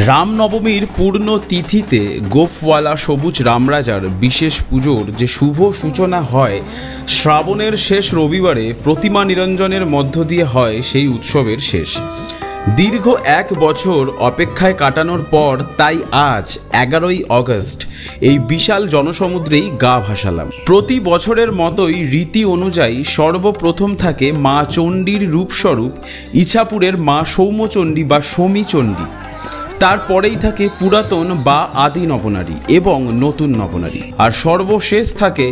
রামনবমীর পূর্ণ তিথিতে গোফওয়ালা সবুজ রামরাজার বিশেষ পুজোর যে শুভ সূচনা হয়, শ্রাবণের শেষ রবিবারে প্রতিমা নিরঞ্জনের মধ্য দিয়ে হয় সেই উৎসবের শেষ। দীর্ঘ 1 বছর অপেক্ষায় কাটানোর পর তাই আজ 11ই অগস্ট এই বিশাল জনসমুদ্রেই গা ভাসালাম। প্রতি বছরের মতোই রীতি অনুযায়ী সর্বপ্রথম থাকে মা চণ্ডীর রূপস্বরূপ ইছাপুরের মা সৌম্যচণ্ডী বা শমীচণ্ডী। তারপরেই থাকে পুরাতন বা আদি নবনারী এবং নতুন নবনারী, আর সর্বশেষ থাকে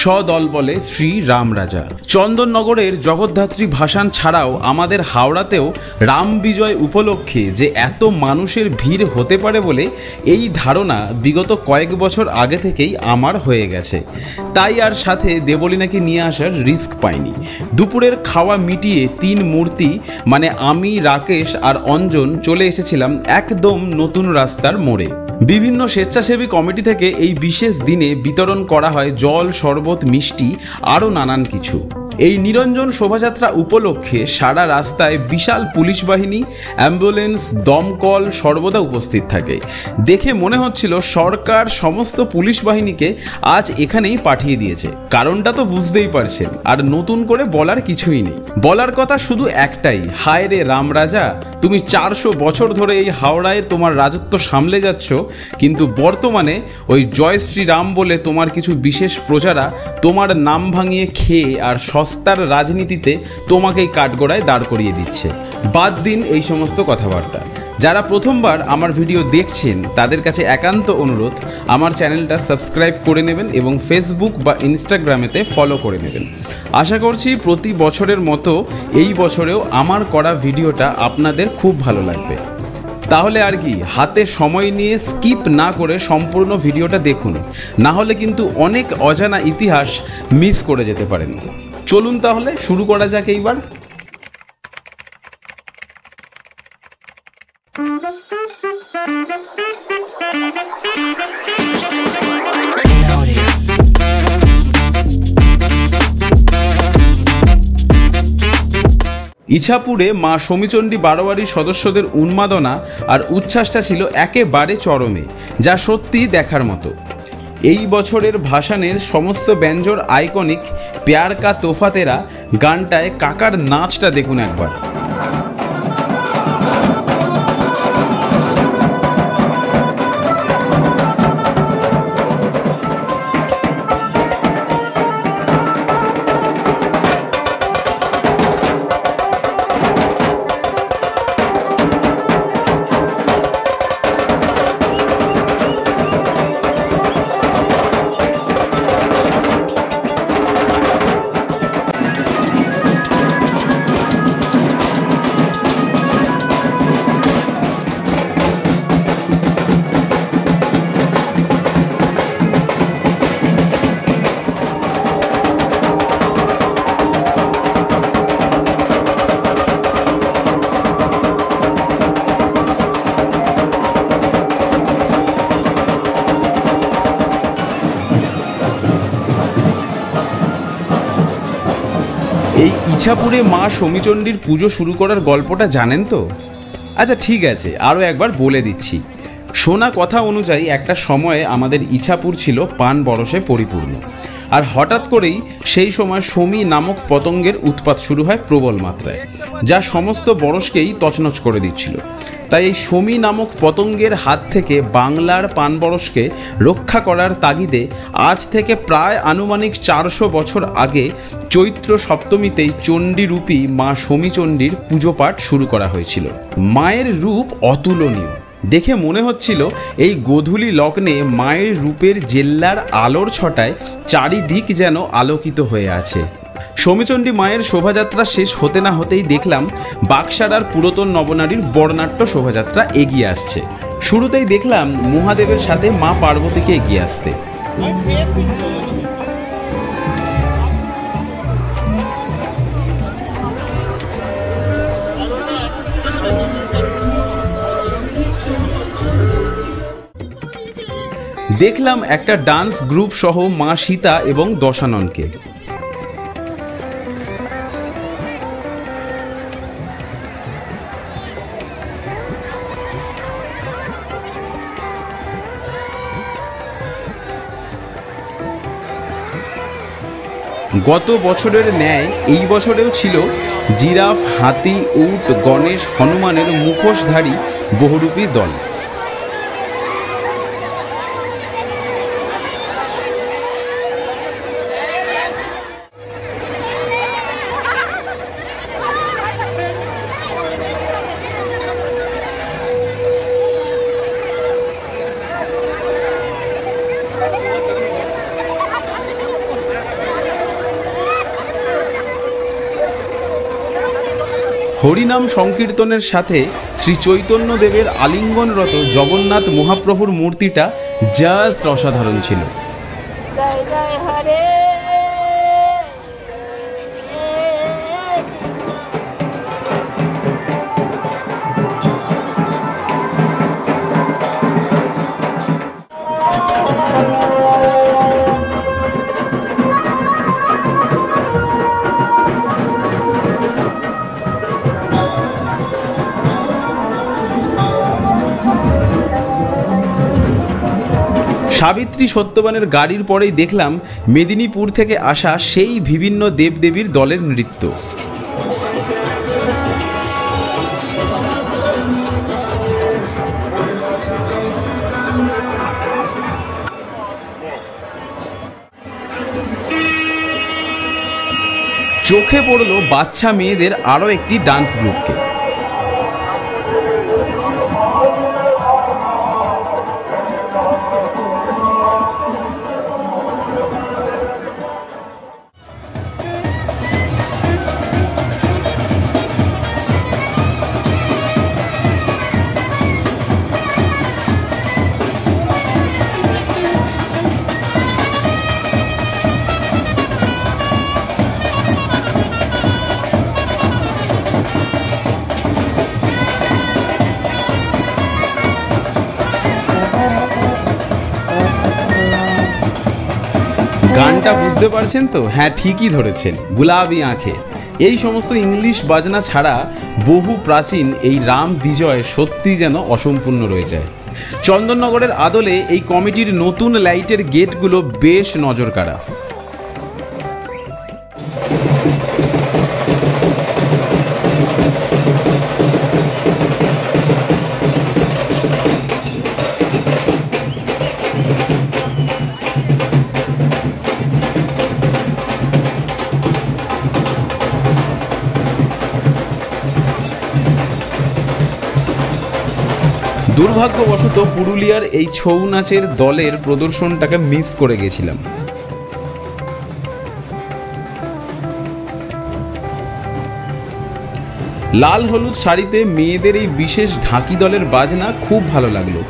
সদলবলে শ্রী রামরাজা। চন্দননগরের জগদ্ধাত্রী ভাসান ছাড়াও আমাদের হাওড়াতেও রাম বিজয় উপলক্ষে যে এত মানুষের ভিড় হতে পারে বলে এই ধারণা বিগত কয়েক বছর আগে থেকেই আমার হয়ে গেছে। তাই আর সাথে দেবলীনাকে নিয়ে আসার রিস্ক পাইনি। দুপুরের খাওয়া মিটিয়ে 3 মূর্তি মানে আমি, রাকেশ আর অঞ্জন চলে এসেছিলাম একদম নতুন রাস্তার মোড়ে। বিভিন্ন স্বেচ্ছাসেবী কমিটি থেকে এই বিশেষ দিনে বিতরণ করা হয় জল, শরবত, মিষ্টি আরও নানান কিছু। এই নিরঞ্জন শোভাযাত্রা উপলক্ষে সারা রাস্তায় বিশাল পুলিশ বাহিনী, অ্যাম্বুলেন্স, দমকল সর্বদা উপস্থিত থাকে। দেখে মনে হচ্ছিল সরকার সমস্ত পুলিশ বাহিনীকে আজ এখানেই পাঠিয়ে দিয়েছে। কারণটা তো বুঝতেই পারছেন, আর নতুন করে বলার কিছুই নেই। বলার কথা শুধু একটাই, হায় রে রামরাজা, তুমি 400 বছর ধরে এই হাওড়ায় তোমার রাজত্ব সামলে যাচ্ছ, কিন্তু বর্তমানে ওই জয় শ্রীরাম বলে তোমার কিছু বিশেষ প্রজারা তোমার নাম ভাঙিয়ে খেয়ে আর সস্তার রাজনীতিতে তোমাকেই কাঠগড়ায় দাঁড় করিয়ে দিচ্ছে। বাদ দিন এই সমস্ত কথাবার্তা। যারা প্রথমবার আমার ভিডিও দেখছেন তাদের কাছে একান্ত অনুরোধ, আমার চ্যানেলটা সাবস্ক্রাইব করে নেবেন এবং ফেসবুক বা ইনস্টাগ্রামেতে ফলো করে নেবেন। আশা করছি প্রতি বছরের মতো এই বছরেও আমার করা ভিডিওটা আপনাদের খুব ভালো লাগবে। তাহলে আর কি, হাতে সময় নিয়ে স্কিপ না করে সম্পূর্ণ ভিডিওটা দেখুন, না হলে কিন্তু অনেক অজানা ইতিহাস মিস করে যেতে পারেন। চলুন তাহলে শুরু করা যাক এইবার। ইছাপুরে মা শমীচণ্ডী বারোয়ারির সদস্যদের উন্মাদনা আর উচ্ছ্বাসটা ছিল একেবারে চরমে, যা সত্যি দেখার মতো। এই বছরের ভাসানের সমস্ত ব্যঞ্জোর আইকনিক প্যার কা তোফা তেরা গানটায় কাকার নাচটা দেখুন একবার। এই ইছাপুরে মা শমীচণ্ডীর পুজো শুরু করার গল্পটা জানেন তো? আচ্ছা ঠিক আছে, আরও একবার বলে দিচ্ছি। শোনা কথা অনুযায়ী একটা সময়ে আমাদের ইছাপুর ছিল পান বরশে পরিপূর্ণ, আর হঠাৎ করেই সেই সময় শমী নামক পতঙ্গের উৎপাত শুরু হয় প্রবল মাত্রায়, যা সমস্ত বরশকেই তছনছ করে দিচ্ছিল। তাই এই শমী নামক পতঙ্গের হাত থেকে বাংলার পানবরশকে রক্ষা করার তাগিদে আজ থেকে প্রায় আনুমানিক 400 বছর আগে চৈত্র সপ্তমীতেই চণ্ডীরূপী মা শমীচণ্ডীর পুজো পাঠ শুরু করা হয়েছিল। মায়ের রূপ অতুলনীয়, দেখে মনে হচ্ছিল এই গোধূলি লগ্নে মায়ের রূপের জেল্লার আলোর ছটায় চারিদিক যেন আলোকিত হয়ে আছে। শমীচণ্ডী মায়ের শোভাযাত্রা শেষ হতে না হতেই দেখলাম বাক্সারার পুরাতন নবনারীর বর্ণাঢ্য শোভাযাত্রা এগিয়ে আসছে। শুরুতেই দেখলাম মহাদেবের সাথে মা পার্বতীকে এগিয়ে আসতে। দেখলাম একটা ডান্স গ্রুপ সহ মা সীতা এবং দশাননকে। গত বছরের ন্যায় এই বছরেও ছিল জিরাফ, হাতি, উট, গণেশ, হনুমানের মুখোশধারী বহুরূপী দল। হরিনাম সংকীর্তনের সাথে শ্রী চৈতন্যদেবের আলিঙ্গনরত জগন্নাথ মহাপ্রভুর মূর্তিটা জাস্ট অসাধারণ ছিল। সাবিত্রী সত্যবানের গাড়ির পরেই দেখলাম মেদিনীপুর থেকে আসা সেই বিভিন্ন দেবদেবীর দলের নৃত্য। চোখে পড়ল বাচ্চা মেয়েদের আরও একটি ডান্স গ্রুপকে। গানটা বুঝতে পারছেন তো? হ্যাঁ, ঠিকই ধরেছেন, গুলাবি আঁখে। এই সমস্ত ইংলিশ বাজনা ছাড়া বহু প্রাচীন এই রাম বিজয় সত্যি যেন অসম্পূর্ণ রয়ে যায়। চন্দননগরের আদলে এই কমিটির নতুন লাইটের গেটগুলো বেশ নজরকাড়া। দুর্ভাগ্যবশত পুরুলিয়ার এই ছৌ নাচের দলের প্রদর্শনটাকে মিস করে গেছিলাম। লাল হলুদ শাড়িতে মেয়েদের এই বিশেষ ঢাকি দলের বাজনা খুব ভালো লাগলো।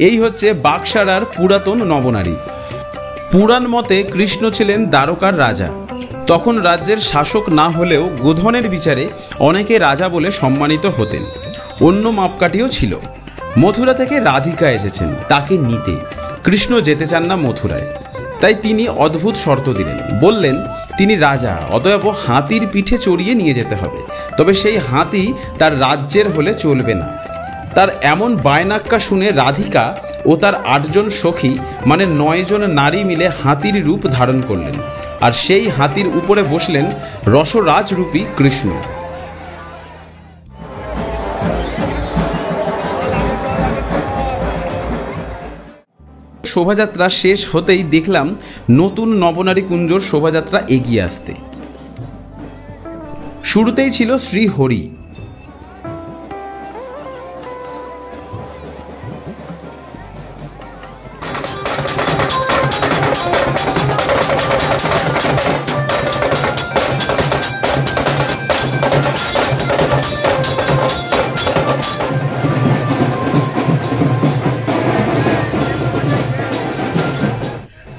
এই হচ্ছে বাকসারার পুরাতন নবনারী। পুরাণ মতে কৃষ্ণ ছিলেন দ্বারকার রাজা। তখন রাজ্যের শাসক না হলেও গোধনের বিচারে অনেকে রাজা বলে সম্মানিত হতেন। অন্য মাপকাঠিও ছিল। মথুরা থেকে রাধিকা এসেছেন তাকে নিতে। কৃষ্ণ যেতে চান না মথুরায়, তাই তিনি অদ্ভুত শর্ত দিলেন। বললেন তিনি রাজা, অতএব হাতির পিঠে চড়িয়ে নিয়ে যেতে হবে, তবে সেই হাতি তার রাজ্যের হলে চলবে না। তার এমন বায়নাক্কা শুনে রাধিকা ও তার 8 জন সখী মানে 9 জন নারী মিলে হাতির রূপ ধারণ করলেন, আর সেই হাতির উপরে বসলেন রসরাজরূপী কৃষ্ণ। শোভাযাত্রা শেষ হতেই দেখলাম নতুন নবনারী কুঞ্জর শোভাযাত্রা এগিয়ে আসতে। শুরুতেই ছিল শ্রী হরি।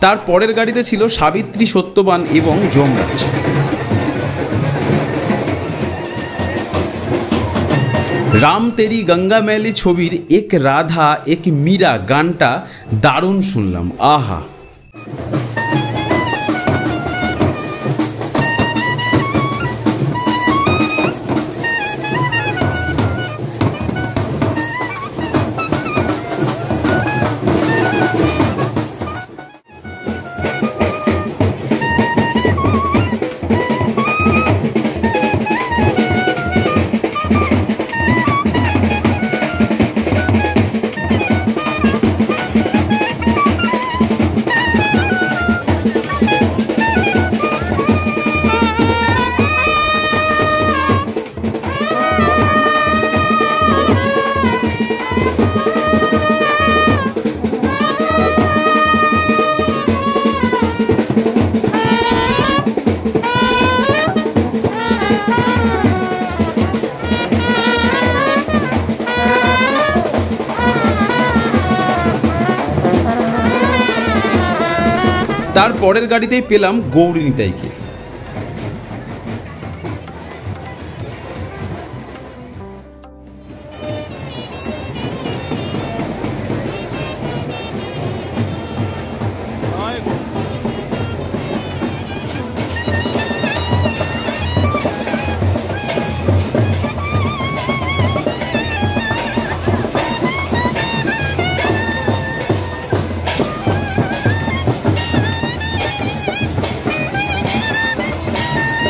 তার পরের গাড়িতে ছিল সাবিত্রী, সত্যবান এবং যমরাজ। রাম তেরি গঙ্গা ম্যালি ছবির এক রাধা এক মীরা গানটা দারুণ শুনলাম, আহা। তার পরের গাড়িতেই পেলাম গৌরী নিতাইকে।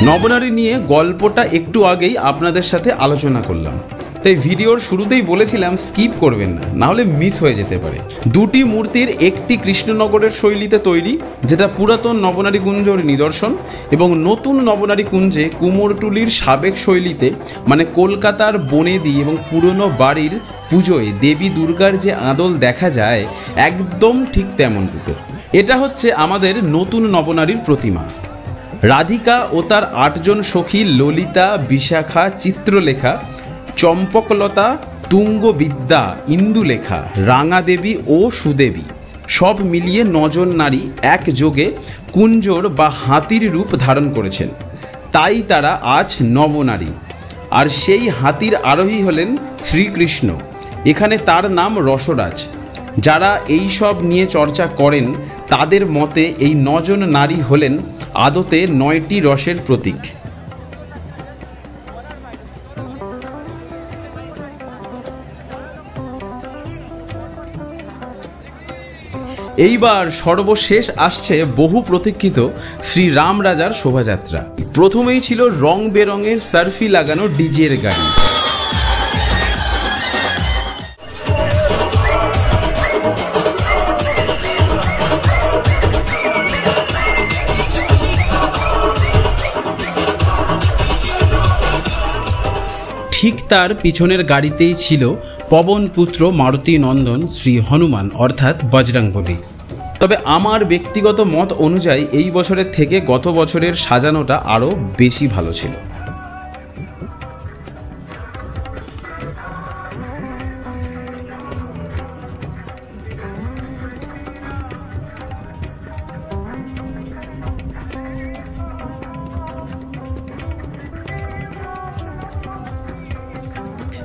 নবনারী নিয়ে গল্পটা একটু আগেই আপনাদের সাথে আলোচনা করলাম, তাই ভিডিওর শুরুতেই বলেছিলাম স্কিপ করবেন না, নাহলে মিস হয়ে যেতে পারে। দুটি মূর্তির একটি কৃষ্ণনগরের শৈলীতে তৈরি, যেটা পুরাতন নবনারী কুঞ্জর নিদর্শন, এবং নতুন নবনারী কুঞ্জে কুমোরটুলির সাবেক শৈলীতে, মানে কলকাতার বনেদি এবং পুরনো বাড়ির পুজোয় দেবী দুর্গার যে আদল দেখা যায় একদম ঠিক তেমন রূপের। এটা হচ্ছে আমাদের নতুন নবনারীর প্রতিমা। রাধিকা ও তার 8 জন সখী ললিতা, বিশাখা, চিত্রলেখা, চম্পকলতা, তুঙ্গবিদ্যা, ইন্দুলেখা, রাঙাদেবী ও সুদেবী সব মিলিয়ে 9 জন নারী একযোগে কুঞ্জর বা হাতির রূপ ধারণ করেছেন, তাই তারা আজ নবনারী। আর সেই হাতির আরোহী হলেন শ্রীকৃষ্ণ। এখানে তার নাম রসরাজ। যারা এই সব নিয়ে চর্চা করেন তাদের মতে এই 9 জন নারী হলেন আদতে 9টি রসের প্রতীক। এইবার সর্বশেষ আসছে বহু প্রতীক্ষিত শ্রী রাম রাজার শোভাযাত্রা। প্রথমেই ছিল রং বেরঙের সার্ফি লাগানো ডিজের গাড়ি। ঠিক তার পিছনের গাড়িতেই ছিল পবনপুত্র মারুতি নন্দন শ্রী হনুমান অর্থাৎ বজরংবলী। তবে আমার ব্যক্তিগত মত অনুযায়ী এই বছরের থেকে গত বছরের সাজানোটা আরও বেশি ভালো ছিল।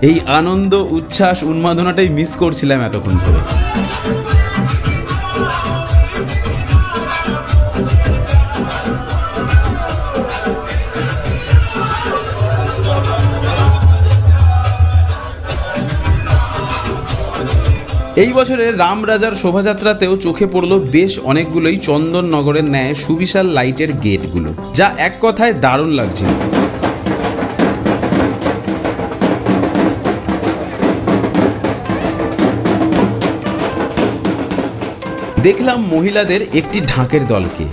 এই আনন্দ, উচ্ছ্বাস, উন্মাদনাটাই মিস করছিলাম এতক্ষণ ধরে। এই বছরে রাম রাজার শোভাযাত্রাতেও চোখে পড়লো বেশ অনেকগুলোই চন্দননগরের ন্যায় সুবিশাল লাইটের গেটগুলো, যা এক কথায় দারুণ লাগছিল। দেখলাম মহিলাদের একটি ঢাকের দলকে।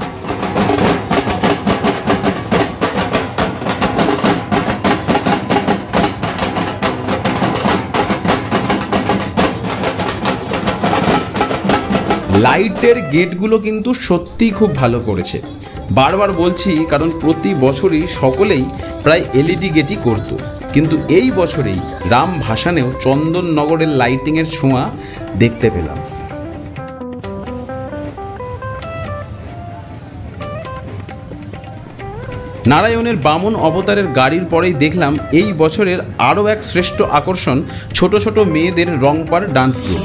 লাইটের গেটগুলো কিন্তু সত্যিই খুব ভালো করেছে। বারবার বলছি কারণ প্রতি বছরই সকলেই প্রায় এলইডি গেটই করতো, কিন্তু এই বছরেই রাম ভাসানেও চন্দননগরের লাইটিংয়ের ছোঁয়া দেখতে পেলাম। নারায়ণের বামন অবতারের গাড়ির পরেই দেখলাম এই বছরের আরও এক শ্রেষ্ঠ আকর্ষণ ছোট ছোট মেয়েদের রংপার ডান্স গ্রুপ।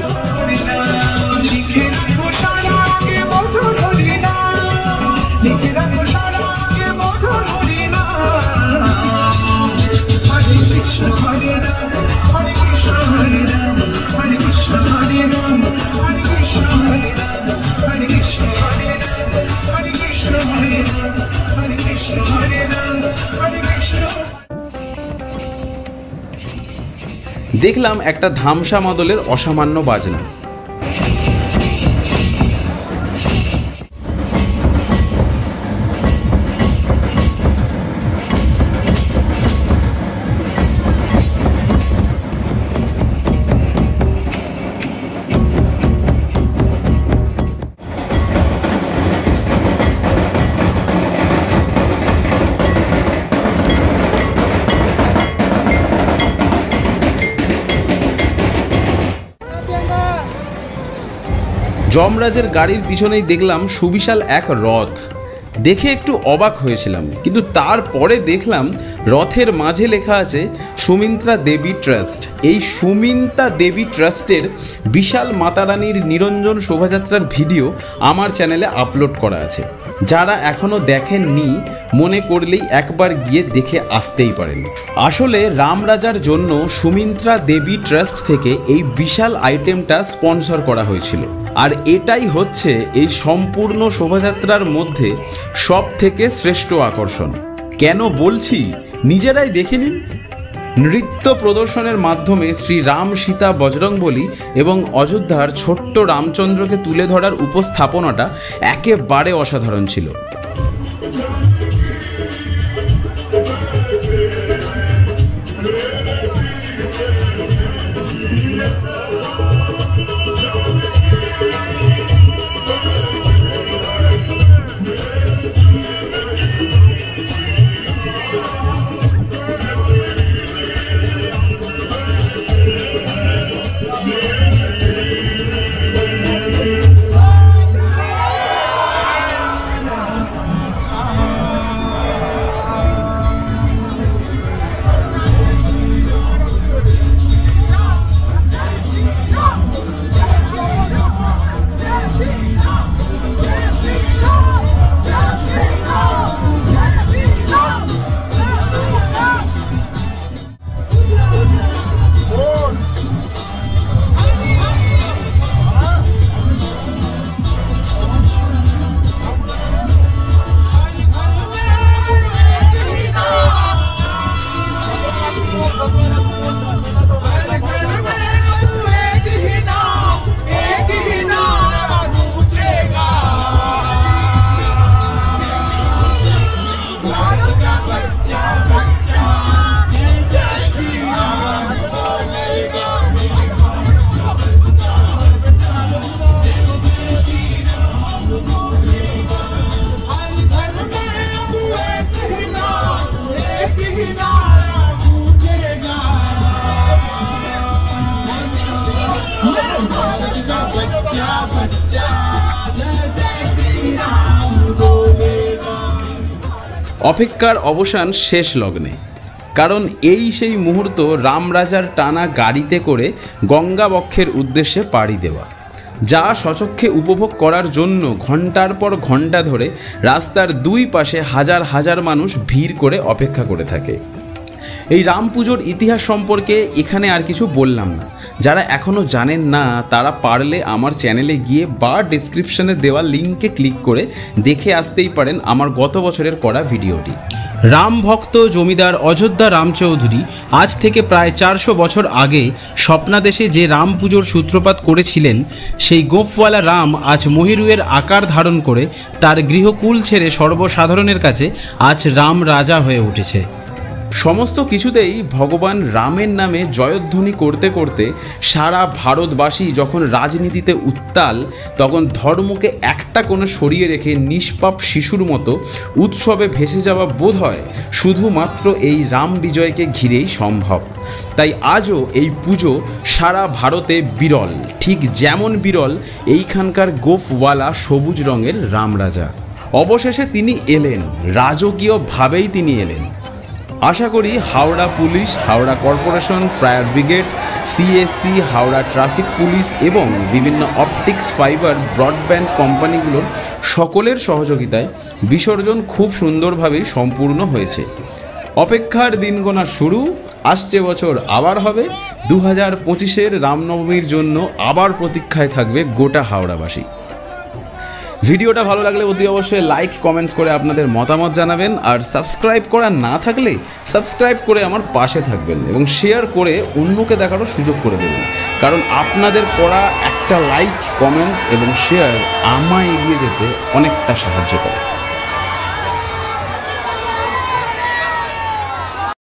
দেখলাম একটা ধামসা মাদলের অসামান্য বাজনা। যমরাজের গাড়ির পিছনেই দেখলাম সুবিশাল এক রথ। দেখে একটু অবাক হয়েছিলাম, কিন্তু তারপরে দেখলাম রথের মাঝে লেখা আছে সুমিন্ত্রা দেবী ট্রাস্ট। এই সুমিন্ত্রা দেবী ট্রাস্টের বিশাল মাতারানীর নিরঞ্জন শোভাযাত্রার ভিডিও আমার চ্যানেলে আপলোড করা আছে। যারা এখনও দেখেননি মনে করলেই একবার গিয়ে দেখে আসতেই পারেন। আসলে রামরাজার জন্য সুমিন্ত্রা দেবী ট্রাস্ট থেকে এই বিশাল আইটেমটা স্পন্সর করা হয়েছিল, আর এটাই হচ্ছে এই সম্পূর্ণ শোভাযাত্রার মধ্যে সব থেকে শ্রেষ্ঠ আকর্ষণ। কেন বলছি নিজেরাই দেখে নিন। নৃত্য প্রদর্শনের মাধ্যমে শ্রী রাম, সীতা, বজরংবলী এবং অযোধ্যার ছোট্ট রামচন্দ্রকে তুলে ধরার উপস্থাপনাটা একেবারে অসাধারণ ছিল। অপেক্ষার অবসান শেষ লগ্নে, কারণ এই সেই মুহূর্ত রামরাজার টানা গাড়িতে করে গঙ্গাবক্ষের উদ্দেশ্যে পাড়ি দেওয়া, যা স্বচক্ষে উপভোগ করার জন্য ঘন্টার পর ঘন্টা ধরে রাস্তার দুই পাশে হাজার হাজার মানুষ ভিড় করে অপেক্ষা করে থাকে। এই রাম পুজোর ইতিহাস সম্পর্কে এখানে আর কিছু বললাম না। যারা এখনও জানেন না তারা পারলে আমার চ্যানেলে গিয়ে বা ডেসক্রিপশনে দেওয়া লিঙ্কে ক্লিক করে দেখে আসতেই পারেন আমার গত বছরের করা ভিডিওটি। রাম ভক্ত জমিদার অযোধ্যা রামচৌধুরী আজ থেকে প্রায় 400 বছর আগে স্বপ্নাদেশে যে রাম পুজোর সূত্রপাত করেছিলেন, সেই গোফওয়ালা রাম আজ মহিরুহের আকার ধারণ করে তার গৃহকুল ছেড়ে সর্বসাধারণের কাছে আজ রাম রাজা হয়ে উঠেছে। সমস্ত কিছুতেই ভগবান রামের নামে জয়ধ্বনি করতে করতে সারা ভারতবাসী যখন রাজনীতিতে উত্তাল, তখন ধর্মকে একটা কোণে সরিয়ে রেখে নিষ্পাপ শিশুর মতো উৎসবে ভেসে যাওয়া বোধ হয় শুধুমাত্র এই রাম বিজয়কে ঘিরেই সম্ভব। তাই আজও এই পুজো সারা ভারতে বিরল, ঠিক যেমন বিরল এইখানকার গোফওয়ালা সবুজ রঙের রামরাজা। অবশেষে তিনি এলেন, রাজকীয়ভাবেই তিনি এলেন। আশা করি Howrah police, Howrah corporation, fire brigade, CSC, Howrah traffic police এবং বিভিন্ন অপটিক্স ফাইবার ব্রডব্যান্ড কোম্পানিগুলোর সকলের সহযোগিতায় বিসর্জন খুব সুন্দরভাবেই সম্পূর্ণ হয়েছে। অপেক্ষার দিন গোনা শুরু, আসছে বছর আবার হবে। 2025-এর রামনবমীর জন্য আবার প্রতীক্ষায় থাকবে গোটা হাওড়াবাসী। ভিডিওটা ভালো লাগলে অতি অবশ্যই লাইক কমেন্টস করে আপনাদের মতামত জানাবেন, আর সাবস্ক্রাইব করা না থাকলে সাবস্ক্রাইব করে আমার পাশে থাকবেন এবং শেয়ার করে অন্যকে দেখারও সুযোগ করে দেবেন, কারণ আপনাদের করা একটা লাইক, কমেন্টস এবং শেয়ার আমায় এগিয়ে যেতে অনেকটা সাহায্য করে।